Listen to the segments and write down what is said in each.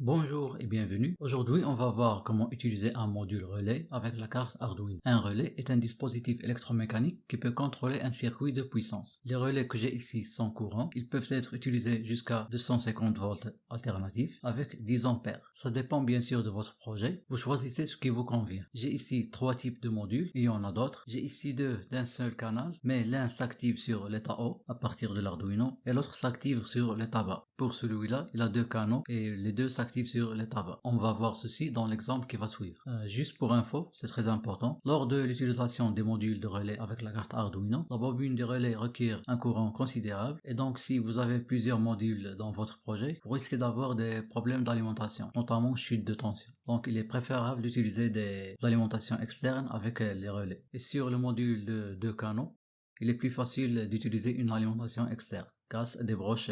Bonjour et bienvenue. Aujourd'hui, on va voir comment utiliser un module relais avec la carte Arduino. Un relais est un dispositif électromécanique qui peut contrôler un circuit de puissance. Les relais que j'ai ici sont courants. Ils peuvent être utilisés jusqu'à 250 volts alternatifs avec 10 ampères. Ça dépend bien sûr de votre projet. Vous choisissez ce qui vous convient. J'ai ici 3 types de modules. Il y en a d'autres. J'ai ici 2 d'un seul canal, mais l'un s'active sur l'état haut à partir de l'Arduino et l'autre s'active sur l'état bas. Pour celui-là, il a 2 canaux et les deux s'activent sur l'état bas. On va voir ceci dans l'exemple qui va suivre. Juste pour info, c'est très important. Lors de l'utilisation des modules de relais avec la carte Arduino, la bobine des relais requiert un courant considérable et donc si vous avez plusieurs modules dans votre projet, vous risquez d'avoir des problèmes d'alimentation, notamment chute de tension. Donc il est préférable d'utiliser des alimentations externes avec les relais. Et sur le module de 2 canaux, il est plus facile d'utiliser une alimentation externe grâce à des broches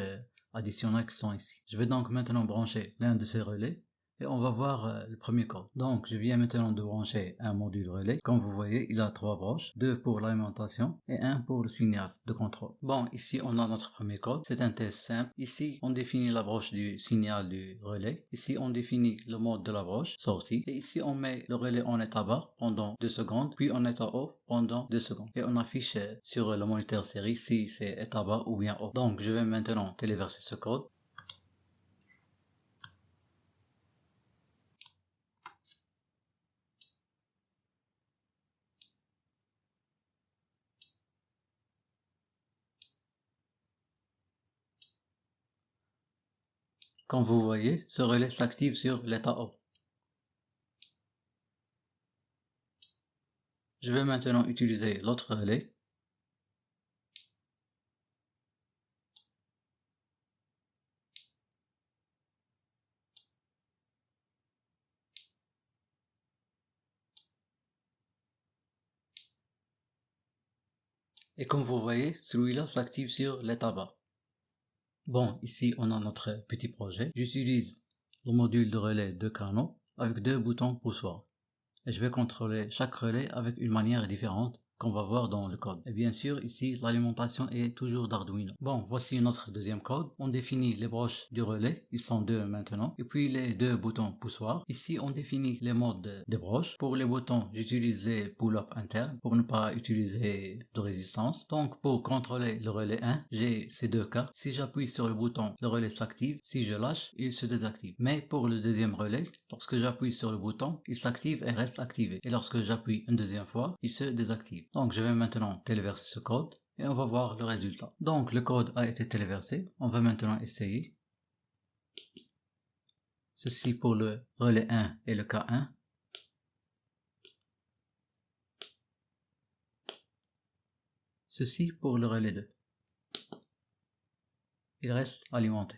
additionnels qui sont ici. Je vais donc maintenant brancher l'un de ces relais et on va voir le premier code. Donc je viens maintenant de brancher un module relais. Comme vous voyez, il a 3 broches, 2 pour l'alimentation et 1 pour le signal de contrôle. Bon, ici on a notre premier code. C'est un test simple. Ici on définit la broche du signal du relais. Ici on définit le mode de la broche, sortie. Et ici on met le relais en état bas pendant 2 secondes, puis en état haut pendant 2 secondes. Et on affiche sur le moniteur série si c'est état bas ou bien haut. Donc je vais maintenant téléverser ce code. Comme vous voyez, ce relais s'active sur l'état haut. Je vais maintenant utiliser l'autre relais. Et comme vous voyez, celui-là s'active sur l'état bas. Bon, ici on a notre petit projet. J'utilise le module de relais de canaux avec 2 boutons poussoirs. Et je vais contrôler chaque relais avec une manière différente qu'on va voir dans le code. Et bien sûr, ici, l'alimentation est toujours d'Arduino. Bon, voici notre deuxième code. On définit les broches du relais. Ils sont 2 maintenant. Et puis les 2 boutons poussoirs. Ici, on définit les modes des broches. Pour les boutons, j'utilise les pull-up internes pour ne pas utiliser de résistance. Donc, pour contrôler le relais 1, j'ai ces 2 cas. Si j'appuie sur le bouton, le relais s'active. Si je lâche, il se désactive. Mais pour le deuxième relais, lorsque j'appuie sur le bouton, il s'active et reste activé. Et lorsque j'appuie une deuxième fois, il se désactive. Donc je vais maintenant téléverser ce code et on va voir le résultat. Donc le code a été téléversé. On va maintenant essayer. Ceci pour le relais 1 et le cas 1. Ceci pour le relais 2. Il reste alimenté.